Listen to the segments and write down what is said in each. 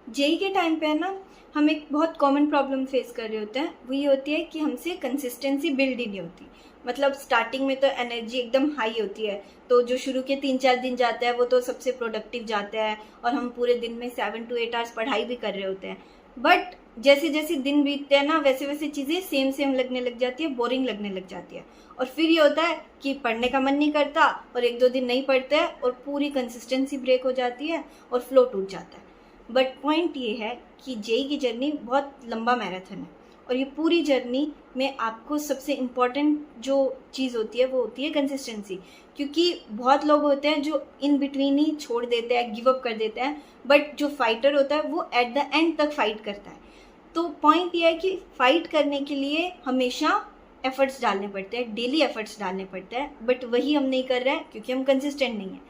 JEE के time पे है ना, हम एक बहुत कॉमन प्रॉब्लम फेस कर रहे होते हैं। वो ये होती है कि हमसे कंसिस्टेंसी बिल्ड ही नहीं होती। मतलब स्टार्टिंग में तो एनर्जी एकदम हाई होती है, तो जो शुरू के 3-4 दिन जाता है वो तो सबसे प्रोडक्टिव जाता है और हम पूरे दिन में 7 to 8 आवर्स पढ़ाई भी कर रहे होते हैं। बट जैसे जैसे दिन बीतते हैं ना, वैसे वैसे चीज़ें सेम सेम लगने लग जाती है, बोरिंग लगने लग जाती है। और फिर ये होता है कि पढ़ने का मन नहीं करता और 1-2 दिन नहीं पढ़ते हैं और पूरी कंसिस्टेंसी ब्रेक हो जाती है और फ्लो टूट जाता है। बट पॉइंट ये है कि जेई की जर्नी बहुत लंबा मैराथन है और ये पूरी जर्नी में आपको सबसे इम्पॉर्टेंट जो चीज़ होती है वो होती है कंसिस्टेंसी। क्योंकि बहुत लोग होते हैं जो इन बिटवीन ही छोड़ देते हैं, गिव अप कर देते हैं, बट जो फाइटर होता है वो एट द एंड तक फाइट करता है। तो पॉइंट ये है कि फाइट करने के लिए हमेशा एफर्ट्स डालने पड़ते हैं, डेली एफर्ट्स डालने पड़ते हैं, बट वही हम नहीं कर रहे हैं क्योंकि हम कंसिस्टेंट नहीं हैं।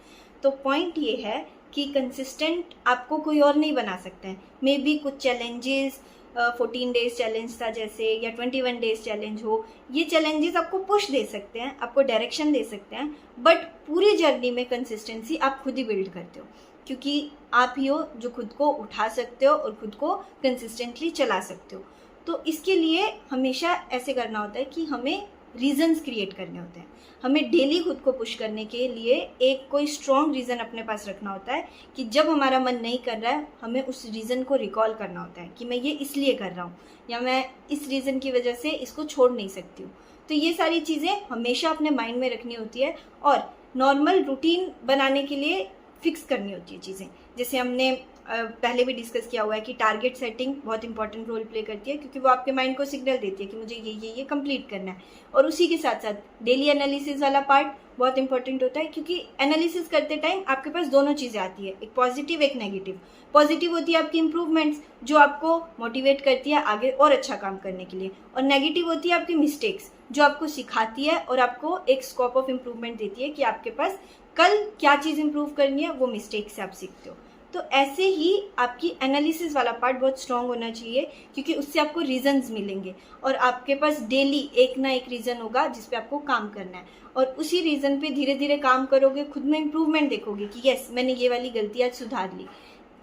तो पॉइंट ये है कि कंसिस्टेंट आपको कोई और नहीं बना सकते हैं। मे बी कुछ चैलेंजेस, 14 डेज चैलेंज था जैसे, या 21 डेज चैलेंज हो, ये चैलेंजेस आपको पुश दे सकते हैं, आपको डायरेक्शन दे सकते हैं, बट पूरी जर्नी में कंसिस्टेंसी आप खुद ही बिल्ड करते हो, क्योंकि आप ही हो जो खुद को उठा सकते हो और खुद को कंसिस्टेंटली चला सकते हो। तो इसके लिए हमेशा ऐसे करना होता है कि हमें रीजंस क्रिएट करने होते हैं। हमें डेली खुद को पुश करने के लिए एक कोई स्ट्रॉन्ग रीज़न अपने पास रखना होता है कि जब हमारा मन नहीं कर रहा है, हमें उस रीज़न को रिकॉल करना होता है कि मैं ये इसलिए कर रहा हूँ या मैं इस रीज़न की वजह से इसको छोड़ नहीं सकती हूँ। तो ये सारी चीज़ें हमेशा अपने माइंड में रखनी होती है और नॉर्मल रूटीन बनाने के लिए फिक्स करनी होती है चीज़ें। जैसे हमने पहले भी डिस्कस किया हुआ है कि टारगेट सेटिंग बहुत इंपॉर्टेंट रोल प्ले करती है, क्योंकि वो आपके माइंड को सिग्नल देती है कि मुझे ये कंप्लीट करना है। और उसी के साथ साथ डेली एनालिसिस वाला पार्ट बहुत इंपॉर्टेंट होता है, क्योंकि एनालिसिस करते टाइम आपके पास दोनों चीज़ें आती है, एक पॉजिटिव एक नेगेटिव। पॉजिटिव होती है आपकी इंप्रूवमेंट्स जो आपको मोटिवेट करती है आगे और अच्छा काम करने के लिए, और नेगेटिव होती है आपकी मिस्टेक्स जो आपको सिखाती है और आपको एक स्कोप ऑफ इम्प्रूवमेंट देती है कि आपके पास कल क्या चीज़ इंप्रूव करनी है, वो मिस्टेक से आप सीखते हो। तो ऐसे ही आपकी एनालिसिस वाला पार्ट बहुत स्ट्रांग होना चाहिए, क्योंकि उससे आपको रीजंस मिलेंगे और आपके पास डेली एक ना एक रीज़न होगा जिस पे आपको काम करना है, और उसी रीज़न पे धीरे धीरे काम करोगे, खुद में इम्प्रूवमेंट देखोगे कि यस मैंने ये वाली गलती आज सुधार ली।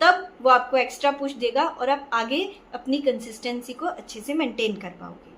तब वो आपको एक्स्ट्रा पुश देगा और आप आगे अपनी कंसिस्टेंसी को अच्छे से मेंटेन कर पाओगे।